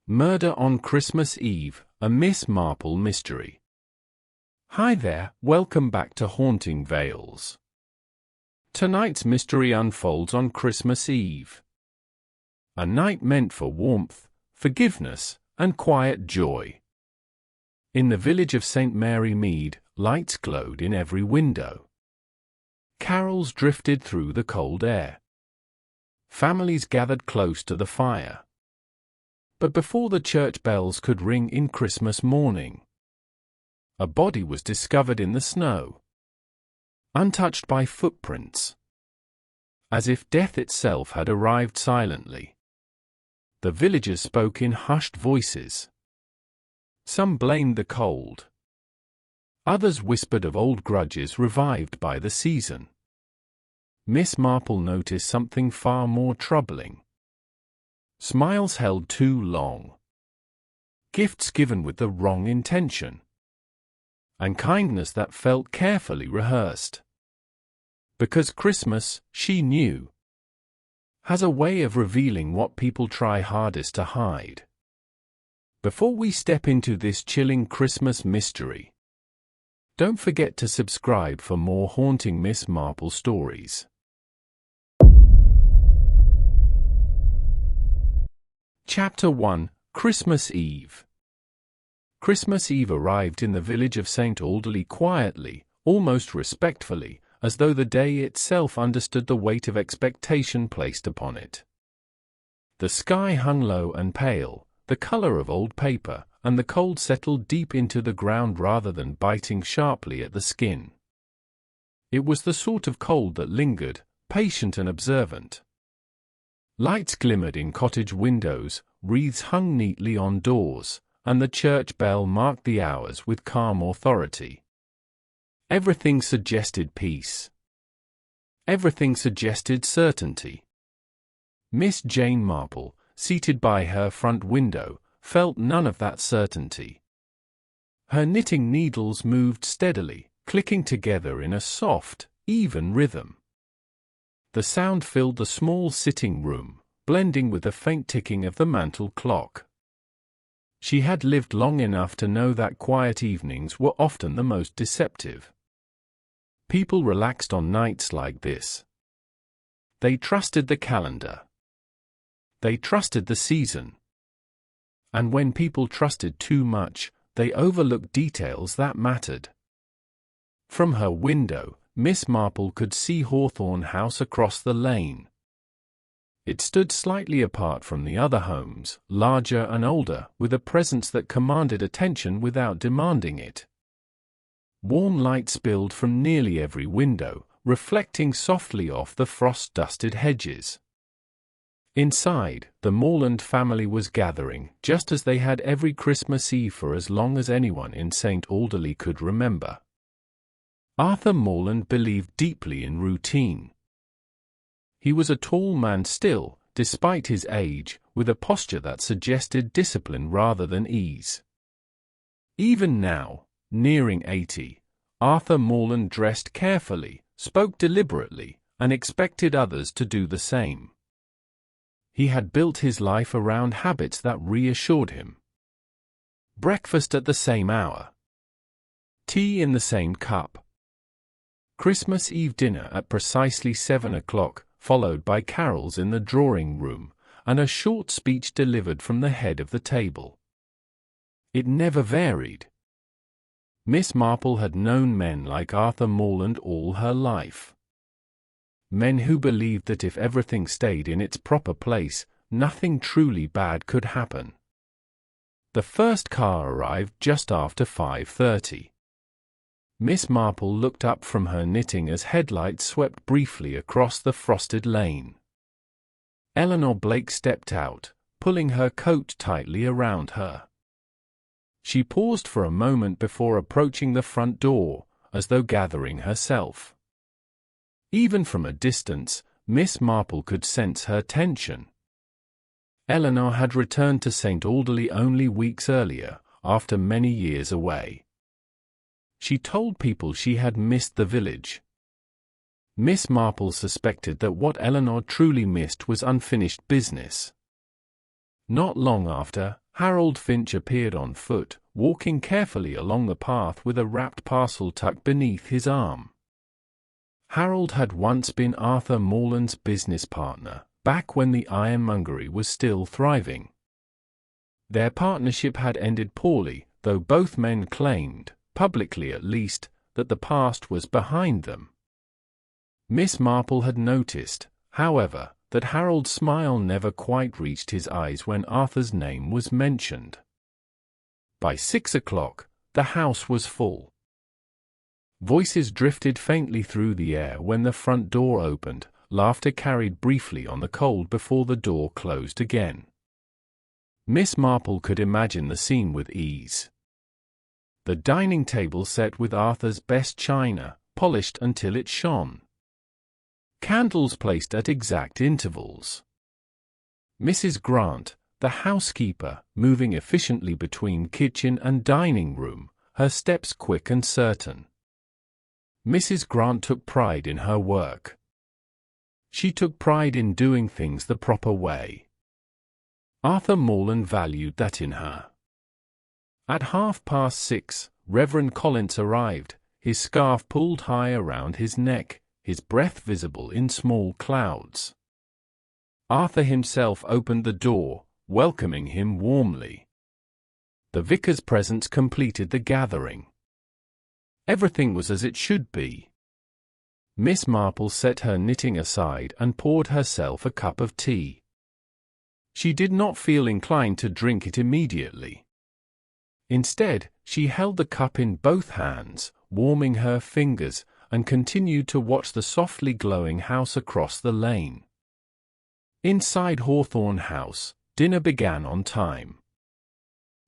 Murder on Christmas Eve, a Miss Marple mystery. Hi there, welcome back to Haunting Vales. Tonight's mystery unfolds on Christmas Eve. A night meant for warmth, forgiveness, and quiet joy. In the village of St. Mary Mead, lights glowed in every window. Carols drifted through the cold air. Families gathered close to the fire. But before the church bells could ring in Christmas morning, a body was discovered in the snow, untouched by footprints, as if death itself had arrived silently. The villagers spoke in hushed voices. Some blamed the cold. Others whispered of old grudges revived by the season. Miss Marple noticed something far more troubling. Smiles held too long. Gifts given with the wrong intention. And kindness that felt carefully rehearsed. Because Christmas, she knew, has a way of revealing what people try hardest to hide. Before we step into this chilling Christmas mystery, don't forget to subscribe for more haunting Miss Marple stories. Chapter 1, Christmas Eve. Christmas Eve arrived in the village of St. Alderley quietly, almost respectfully, as though the day itself understood the weight of expectation placed upon it. The sky hung low and pale, the color of old paper, and the cold settled deep into the ground rather than biting sharply at the skin. It was the sort of cold that lingered, patient and observant. Lights glimmered in cottage windows, wreaths hung neatly on doors, and the church bell marked the hours with calm authority. Everything suggested peace. Everything suggested certainty. Miss Jane Marple, seated by her front window, felt none of that certainty. Her knitting needles moved steadily, clicking together in a soft, even rhythm. The sound filled the small sitting room, blending with the faint ticking of the mantel clock. She had lived long enough to know that quiet evenings were often the most deceptive. People relaxed on nights like this. They trusted the calendar. They trusted the season. And when people trusted too much, they overlooked details that mattered. From her window, Miss Marple could see Hawthorne House across the lane. It stood slightly apart from the other homes, larger and older, with a presence that commanded attention without demanding it. Warm light spilled from nearly every window, reflecting softly off the frost-dusted hedges. Inside, the Morland family was gathering, just as they had every Christmas Eve for as long as anyone in St. Alderley could remember. Arthur Morland believed deeply in routine. He was a tall man still, despite his age, with a posture that suggested discipline rather than ease. Even now, nearing 80, Arthur Morland dressed carefully, spoke deliberately, and expected others to do the same. He had built his life around habits that reassured him. Breakfast at the same hour. Tea in the same cup. Christmas Eve dinner at precisely 7 o'clock, followed by carols in the drawing-room, and a short speech delivered from the head of the table. It never varied. Miss Marple had known men like Arthur Morland all her life. Men who believed that if everything stayed in its proper place, nothing truly bad could happen. The first car arrived just after 5:30. Miss Marple looked up from her knitting as headlights swept briefly across the frosted lane. Eleanor Blake stepped out, pulling her coat tightly around her. She paused for a moment before approaching the front door, as though gathering herself. Even from a distance, Miss Marple could sense her tension. Eleanor had returned to St. Alderley only weeks earlier, after many years away. She told people she had missed the village. Miss Marple suspected that what Eleanor truly missed was unfinished business. Not long after, Harold Finch appeared on foot, walking carefully along the path with a wrapped parcel tucked beneath his arm. Harold had once been Arthur Morland's business partner, back when the ironmongery was still thriving. Their partnership had ended poorly, though both men claimed, publicly at least, that the past was behind them. Miss Marple had noticed, however, that Harold's smile never quite reached his eyes when Arthur's name was mentioned. By 6 o'clock, the house was full. Voices drifted faintly through the air when the front door opened, laughter carried briefly on the cold before the door closed again. Miss Marple could imagine the scene with ease. The dining table set with Arthur's best china, polished until it shone. Candles placed at exact intervals. Mrs. Grant, the housekeeper, moving efficiently between kitchen and dining room, her steps quick and certain. Mrs. Grant took pride in her work. She took pride in doing things the proper way. Arthur Morland valued that in her. At 6:30, Reverend Collins arrived, his scarf pulled high around his neck, his breath visible in small clouds. Arthur himself opened the door, welcoming him warmly. The vicar's presence completed the gathering. Everything was as it should be. Miss Marple set her knitting aside and poured herself a cup of tea. She did not feel inclined to drink it immediately. Instead, she held the cup in both hands, warming her fingers, and continued to watch the softly glowing house across the lane. Inside Hawthorne House, dinner began on time.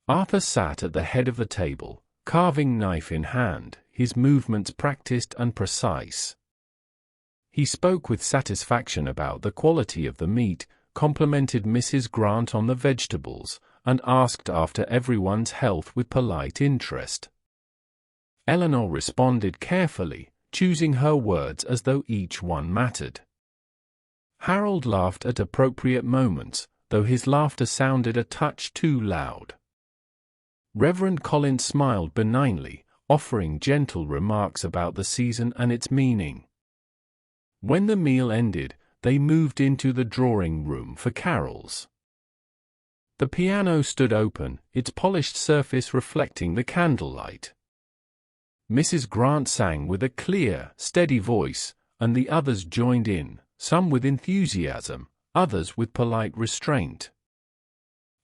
Arthur sat at the head of the table, carving knife in hand, his movements practiced and precise. He spoke with satisfaction about the quality of the meat, complimented Mrs. Grant on the vegetables, and asked after everyone's health with polite interest. Eleanor responded carefully, choosing her words as though each one mattered. Harold laughed at appropriate moments, though his laughter sounded a touch too loud. Reverend Collins smiled benignly, offering gentle remarks about the season and its meaning. When the meal ended, they moved into the drawing room for carols. The piano stood open, its polished surface reflecting the candlelight. Mrs. Grant sang with a clear, steady voice, and the others joined in, some with enthusiasm, others with polite restraint.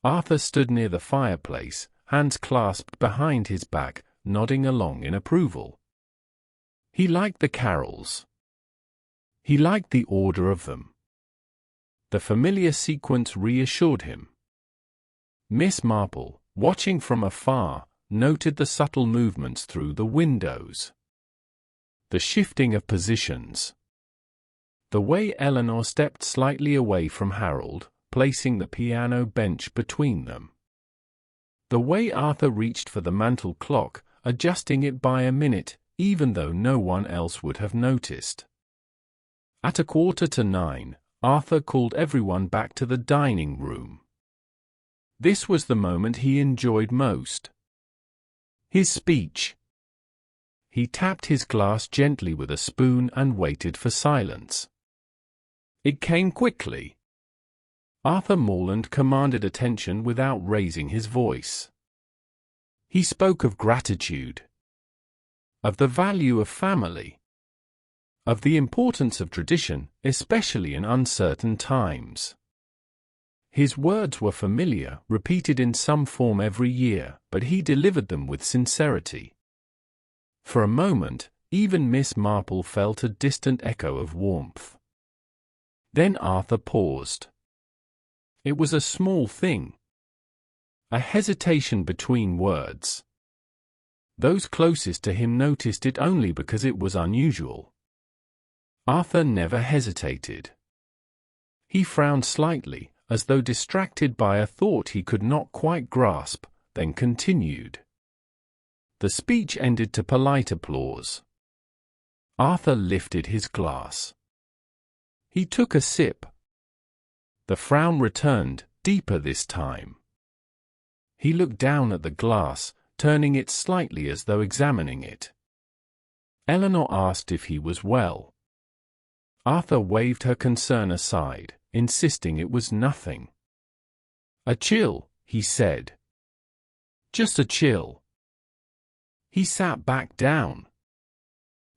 Arthur stood near the fireplace, hands clasped behind his back, nodding along in approval. He liked the carols. He liked the order of them. The familiar sequence reassured him. Miss Marple, watching from afar, noted the subtle movements through the windows. The shifting of positions. The way Eleanor stepped slightly away from Harold, placing the piano bench between them. The way Arthur reached for the mantel clock, adjusting it by a minute, even though no one else would have noticed. At 9:15, Arthur called everyone back to the dining room. This was the moment he enjoyed most. His speech. He tapped his glass gently with a spoon and waited for silence. It came quickly. Arthur Morland commanded attention without raising his voice. He spoke of gratitude, of the value of family, of the importance of tradition, especially in uncertain times. His words were familiar, repeated in some form every year, but he delivered them with sincerity. For a moment, even Miss Marple felt a distant echo of warmth. Then Arthur paused. It was a small thing. A hesitation between words. Those closest to him noticed it only because it was unusual. Arthur never hesitated. He frowned slightly, as though distracted by a thought he could not quite grasp, then continued. The speech ended to polite applause. Arthur lifted his glass. He took a sip. The frown returned, deeper this time. He looked down at the glass, turning it slightly as though examining it. Eleanor asked if he was well. Arthur waved her concern aside, insisting it was nothing. "A chill," he said. "Just a chill." He sat back down.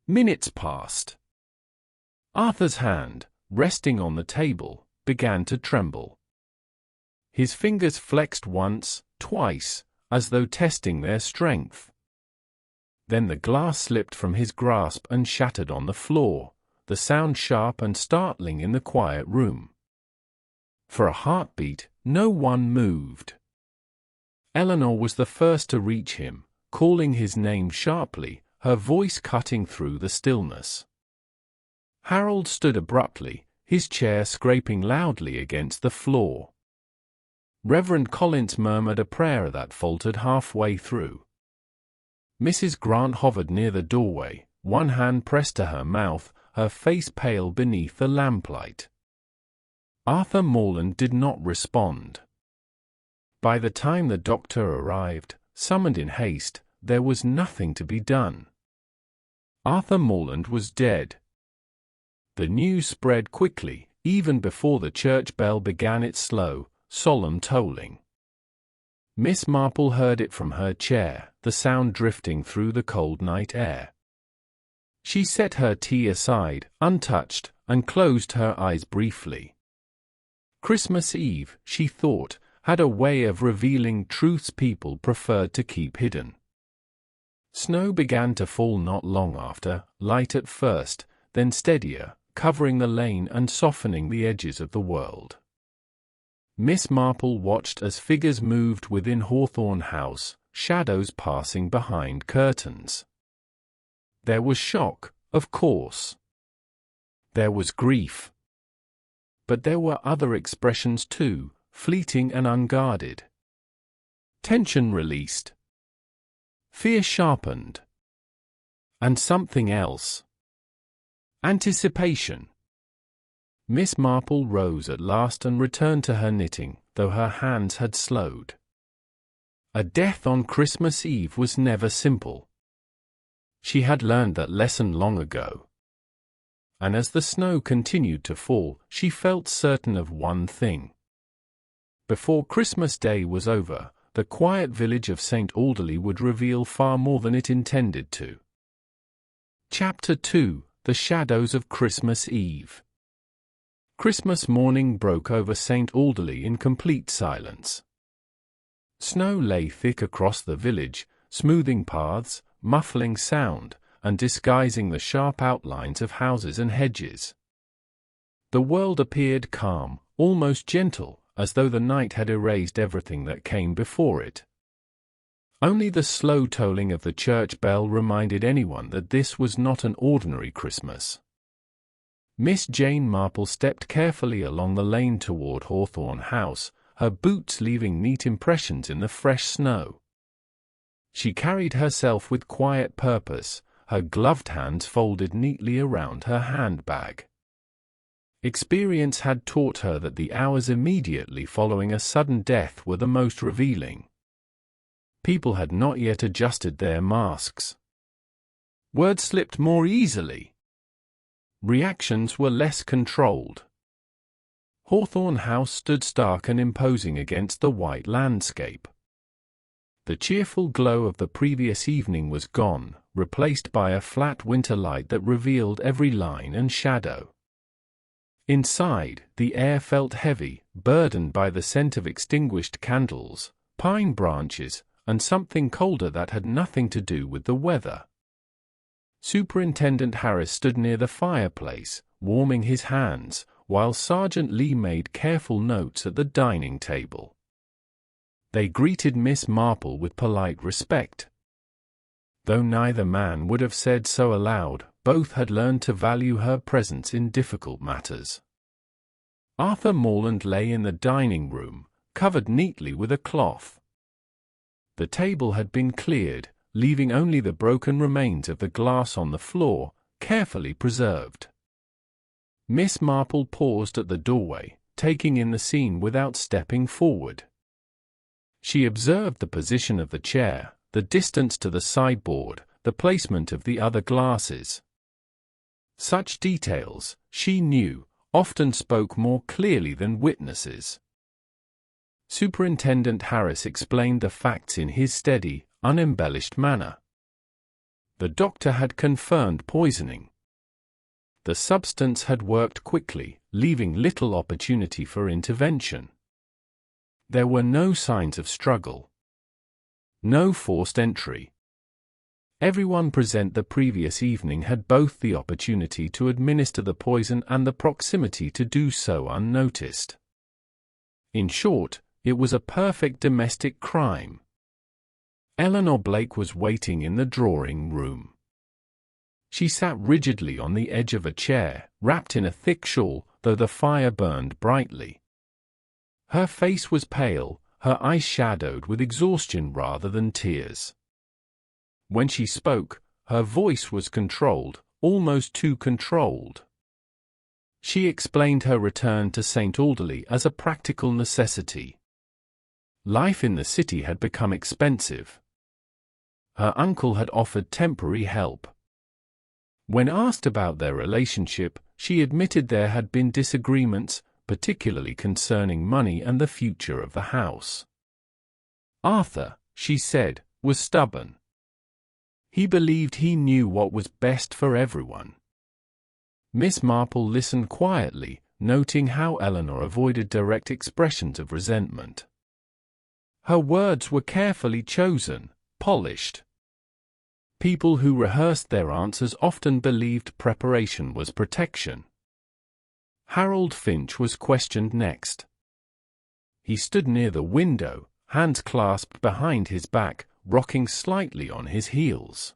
Minutes passed. Arthur's hand, resting on the table, began to tremble. His fingers flexed once, twice, as though testing their strength. Then the glass slipped from his grasp and shattered on the floor, the sound sharp and startling in the quiet room. For a heartbeat, no one moved. Eleanor was the first to reach him, calling his name sharply, her voice cutting through the stillness. Harold stood abruptly, his chair scraping loudly against the floor. Reverend Collins murmured a prayer that faltered halfway through. Mrs. Grant hovered near the doorway, one hand pressed to her mouth, her face pale beneath the lamplight. Arthur Morland did not respond. By the time the doctor arrived, summoned in haste, there was nothing to be done. Arthur Morland was dead. The news spread quickly, even before the church bell began its slow, solemn tolling. Miss Marple heard it from her chair, the sound drifting through the cold night air. She set her tea aside, untouched, and closed her eyes briefly. Christmas Eve, she thought, had a way of revealing truths people preferred to keep hidden. Snow began to fall not long after, light at first, then steadier, covering the lane and softening the edges of the world. Miss Marple watched as figures moved within Hawthorne House, shadows passing behind curtains. There was shock, of course. There was grief. But there were other expressions too, fleeting and unguarded. Tension released. Fear sharpened. And something else. Anticipation. Miss Marple rose at last and returned to her knitting, though her hands had slowed. A death on Christmas Eve was never simple. She had learned that lesson long ago. And as the snow continued to fall, she felt certain of one thing. Before Christmas Day was over, the quiet village of St. Alderley would reveal far more than it intended to. Chapter 2: The Shadows of Christmas Eve. Christmas morning broke over St. Alderley in complete silence. Snow lay thick across the village, smoothing paths, muffling sound, and disguising the sharp outlines of houses and hedges. The world appeared calm, almost gentle, as though the night had erased everything that came before it. Only the slow tolling of the church bell reminded anyone that this was not an ordinary Christmas. Miss Jane Marple stepped carefully along the lane toward Hawthorne House, her boots leaving neat impressions in the fresh snow. She carried herself with quiet purpose, her gloved hands folded neatly around her handbag. Experience had taught her that the hours immediately following a sudden death were the most revealing. People had not yet adjusted their masks. Words slipped more easily. Reactions were less controlled. Hawthorne House stood stark and imposing against the white landscape. The cheerful glow of the previous evening was gone, replaced by a flat winter light that revealed every line and shadow. Inside, the air felt heavy, burdened by the scent of extinguished candles, pine branches, and something colder that had nothing to do with the weather. Superintendent Harris stood near the fireplace, warming his hands, while Sergeant Lee made careful notes at the dining table. They greeted Miss Marple with polite respect. Though neither man would have said so aloud, both had learned to value her presence in difficult matters. Arthur Morland lay in the dining room, covered neatly with a cloth. The table had been cleared, leaving only the broken remains of the glass on the floor, carefully preserved. Miss Marple paused at the doorway, taking in the scene without stepping forward. She observed the position of the chair, the distance to the sideboard, the placement of the other glasses. Such details, she knew, often spoke more clearly than witnesses. Superintendent Harris explained the facts in his steady, unembellished manner. The doctor had confirmed poisoning. The substance had worked quickly, leaving little opportunity for intervention. There were no signs of struggle. No forced entry. Everyone present the previous evening had both the opportunity to administer the poison and the proximity to do so unnoticed. In short, it was a perfect domestic crime. Eleanor Blake was waiting in the drawing-room. She sat rigidly on the edge of a chair, wrapped in a thick shawl, though the fire burned brightly. Her face was pale, her eyes shadowed with exhaustion rather than tears. When she spoke, her voice was controlled, almost too controlled. She explained her return to St. Alderley as a practical necessity. Life in the city had become expensive. Her uncle had offered temporary help. When asked about their relationship, she admitted there had been disagreements, particularly concerning money and the future of the house. Arthur, she said, was stubborn. He believed he knew what was best for everyone. Miss Marple listened quietly, noting how Eleanor avoided direct expressions of resentment. Her words were carefully chosen, polished. People who rehearsed their answers often believed preparation was protection. Harold Finch was questioned next. He stood near the window, hands clasped behind his back, rocking slightly on his heels.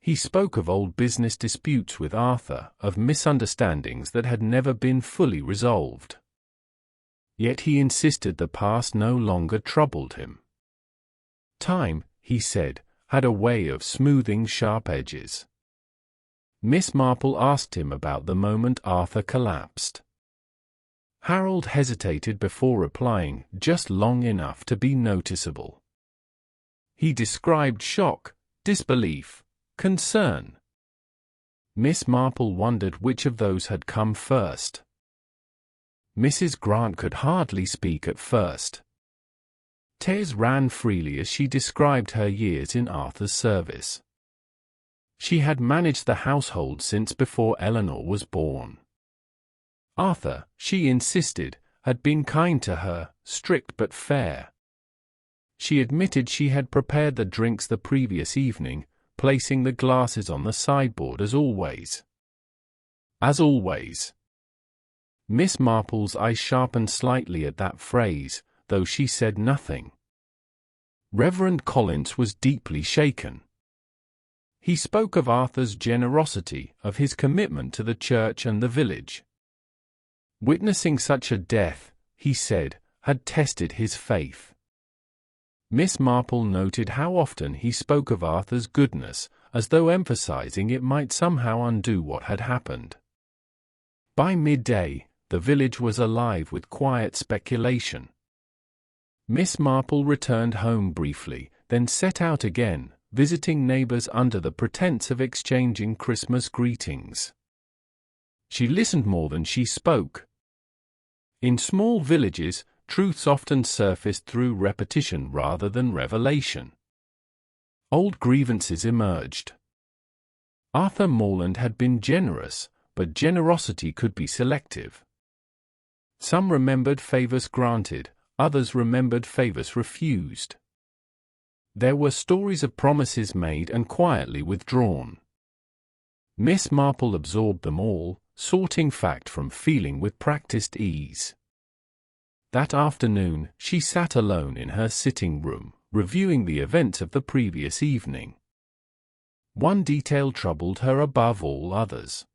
He spoke of old business disputes with Arthur, of misunderstandings that had never been fully resolved. Yet he insisted the past no longer troubled him. Time, he said, had a way of smoothing sharp edges. Miss Marple asked him about the moment Arthur collapsed. Harold hesitated before replying, just long enough to be noticeable. He described shock, disbelief, concern. Miss Marple wondered which of those had come first. Mrs. Grant could hardly speak at first. Tears ran freely as she described her years in Arthur's service. She had managed the household since before Eleanor was born. Arthur, she insisted, had been kind to her, strict but fair. She admitted she had prepared the drinks the previous evening, placing the glasses on the sideboard as always. As always. Miss Marple's eyes sharpened slightly at that phrase, though she said nothing. Reverend Collins was deeply shaken. He spoke of Arthur's generosity, of his commitment to the church and the village. Witnessing such a death, he said, had tested his faith. Miss Marple noted how often he spoke of Arthur's goodness, as though emphasizing it might somehow undo what had happened. By midday, the village was alive with quiet speculation. Miss Marple returned home briefly, then set out again, visiting neighbors under the pretense of exchanging Christmas greetings. She listened more than she spoke. In small villages, truths often surfaced through repetition rather than revelation. Old grievances emerged. Arthur Morland had been generous, but generosity could be selective. Some remembered favors granted, others remembered favors refused. There were stories of promises made and quietly withdrawn. Miss Marple absorbed them all, sorting fact from feeling with practiced ease. That afternoon, she sat alone in her sitting room, reviewing the events of the previous evening. One detail troubled her above all others.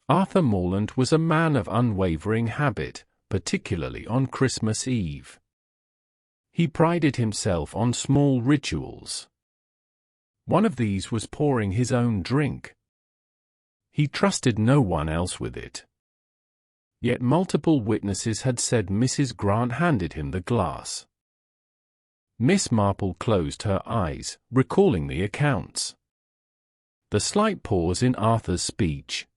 Arthur Morland was a man of unwavering habit, particularly on Christmas Eve. He prided himself on small rituals. One of these was pouring his own drink. He trusted no one else with it. Yet multiple witnesses had said Mrs. Grant handed him the glass. Miss Marple closed her eyes, recalling the accounts. The slight pause in Arthur's speech.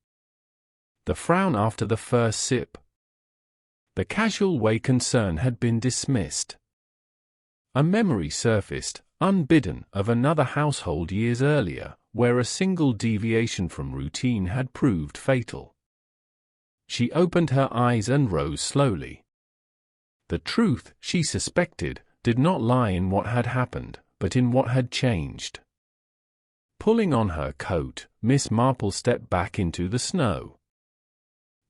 The frown after the first sip. The casual way concern had been dismissed. A memory surfaced, unbidden, of another household years earlier, where a single deviation from routine had proved fatal. She opened her eyes and rose slowly. The truth, she suspected, did not lie in what had happened, but in what had changed. Pulling on her coat, Miss Marple stepped back into the snow.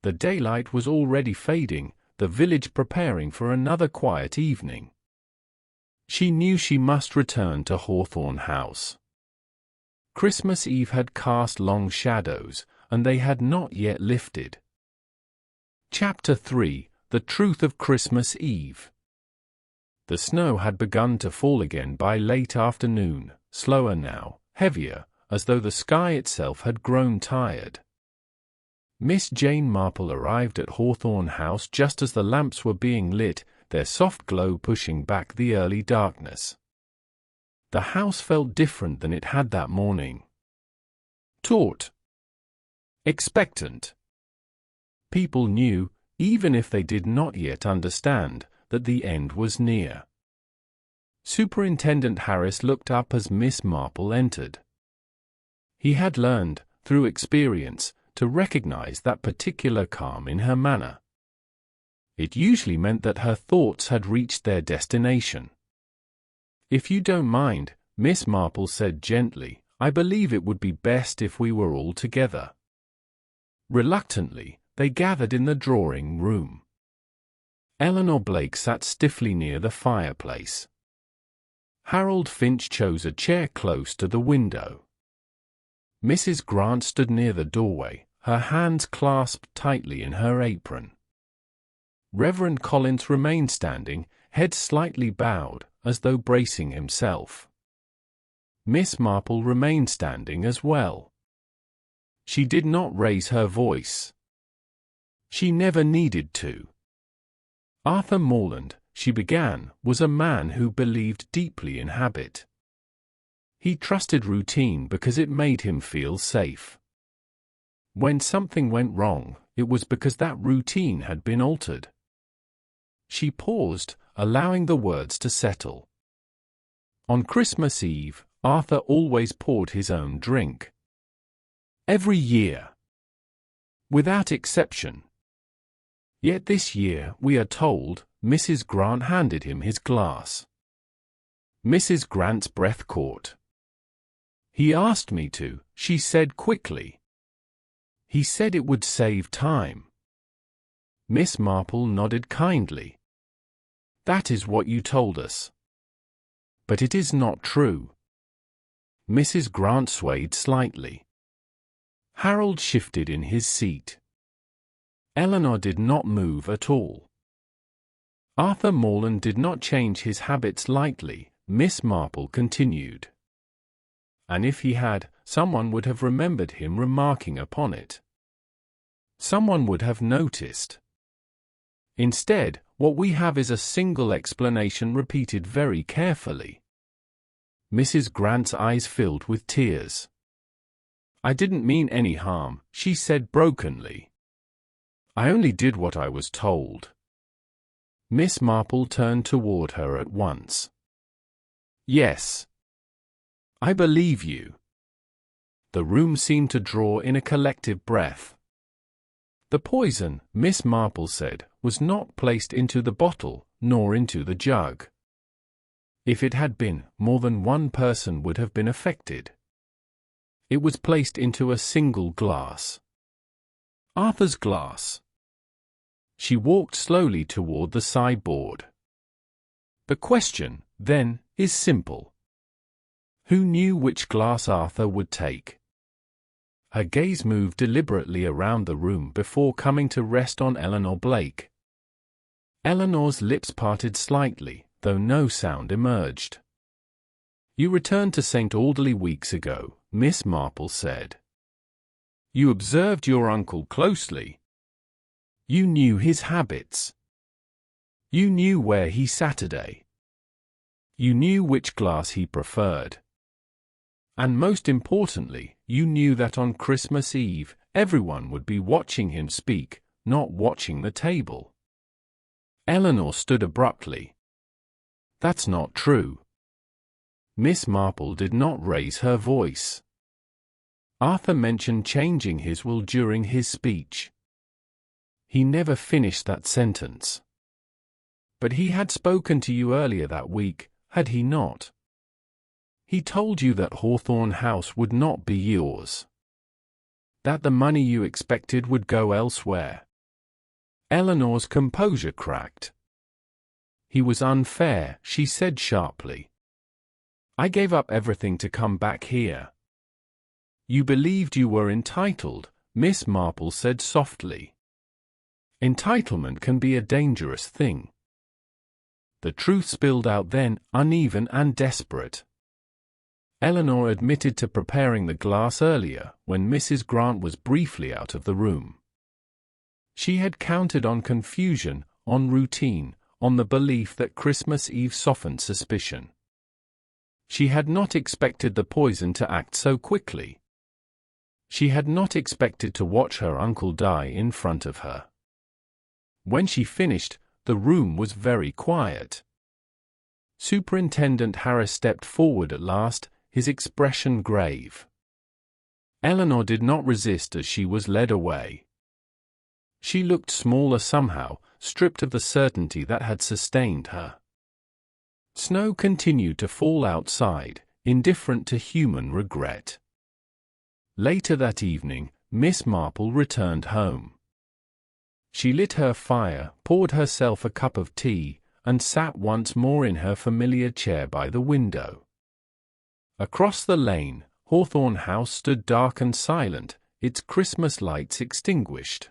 The daylight was already fading, the village preparing for another quiet evening. She knew she must return to Hawthorne House. Christmas Eve had cast long shadows, and they had not yet lifted. Chapter 3: The Truth of Christmas Eve. The snow had begun to fall again by late afternoon, slower now, heavier, as though the sky itself had grown tired. Miss Jane Marple arrived at Hawthorne House just as the lamps were being lit, their soft glow pushing back the early darkness. The house felt different than it had that morning. Taut. Expectant. People knew, even if they did not yet understand, that the end was near. Superintendent Harris looked up as Miss Marple entered. He had learned, through experience, to recognize that particular calm in her manner. It usually meant that her thoughts had reached their destination. "If you don't mind," Miss Marple said gently, "I believe it would be best if we were all together." Reluctantly, they gathered in the drawing room. Eleanor Blake sat stiffly near the fireplace. Harold Finch chose a chair close to the window. Mrs. Grant stood near the doorway, her hands clasped tightly in her apron. Reverend Collins remained standing, head slightly bowed, as though bracing himself. Miss Marple remained standing as well. She did not raise her voice. She never needed to. Arthur Morland, she began, was a man who believed deeply in habit. He trusted routine because it made him feel safe. When something went wrong, it was because that routine had been altered. She paused, allowing the words to settle. On Christmas Eve, Arthur always poured his own drink. Every year. Without exception. Yet this year, we are told, Mrs. Grant handed him his glass. Mrs. Grant's breath caught. "He asked me to," she said quickly. "He said it would save time." Miss Marple nodded kindly. "That is what you told us." "But it is not true." Mrs. Grant swayed slightly. Harold shifted in his seat. Eleanor did not move at all. Arthur Morland did not change his habits lightly, Miss Marple continued. And if he had, someone would have remembered him remarking upon it. Someone would have noticed. Instead, what we have is a single explanation repeated very carefully. Mrs. Grant's eyes filled with tears. "I didn't mean any harm," she said brokenly. "I only did what I was told." Miss Marple turned toward her at once. "Yes. I believe you." The room seemed to draw in a collective breath. "The poison," Miss Marple said, "was not placed into the bottle, nor into the jug. If it had been, more than one person would have been affected. It was placed into a single glass. Arthur's glass." She walked slowly toward the sideboard. "The question, then, is simple. Who knew which glass Arthur would take?" Her gaze moved deliberately around the room before coming to rest on Eleanor Blake. Eleanor's lips parted slightly, though no sound emerged. "You returned to St. Alderley weeks ago," Miss Marple said. "You observed your uncle closely. You knew his habits. You knew where he Saturday. You knew which glass he preferred. And most importantly, you knew that on Christmas Eve, everyone would be watching him speak, not watching the table. Eleanor stood abruptly. That's not true. Miss Marple did not raise her voice. Arthur mentioned changing his will during his speech. He never finished that sentence. But he had spoken to you earlier that week, had he not? He told you that Hawthorne House would not be yours. That the money you expected would go elsewhere. Eleanor's composure cracked. He was unfair, she said sharply. I gave up everything to come back here. You believed you were entitled, Miss Marple said softly. Entitlement can be a dangerous thing. The truth spilled out then, uneven and desperate. Eleanor admitted to preparing the glass earlier, when Mrs. Grant was briefly out of the room. She had counted on confusion, on routine, on the belief that Christmas Eve softened suspicion. She had not expected the poison to act so quickly. She had not expected to watch her uncle die in front of her. When she finished, the room was very quiet. Superintendent Harris stepped forward at last, his expression grave. Eleanor did not resist as she was led away. She looked smaller somehow, stripped of the certainty that had sustained her. Snow continued to fall outside, indifferent to human regret. Later that evening, Miss Marple returned home. She lit her fire, poured herself a cup of tea, and sat once more in her familiar chair by the window. Across the lane, Hawthorne House stood dark and silent, its Christmas lights extinguished.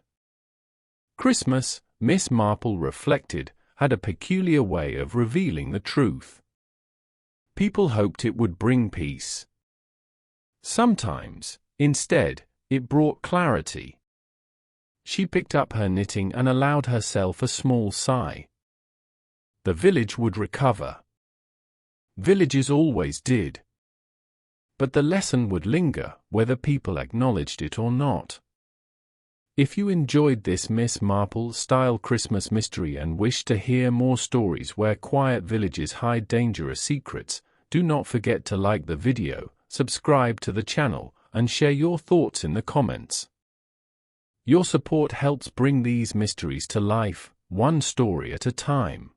Christmas, Miss Marple reflected, had a peculiar way of revealing the truth. People hoped it would bring peace. Sometimes, instead, it brought clarity. She picked up her knitting and allowed herself a small sigh. The village would recover. Villages always did. But the lesson would linger, whether people acknowledged it or not. If you enjoyed this Miss Marple-style Christmas mystery and wish to hear more stories where quiet villages hide dangerous secrets, do not forget to like the video, subscribe to the channel, and share your thoughts in the comments. Your support helps bring these mysteries to life, one story at a time.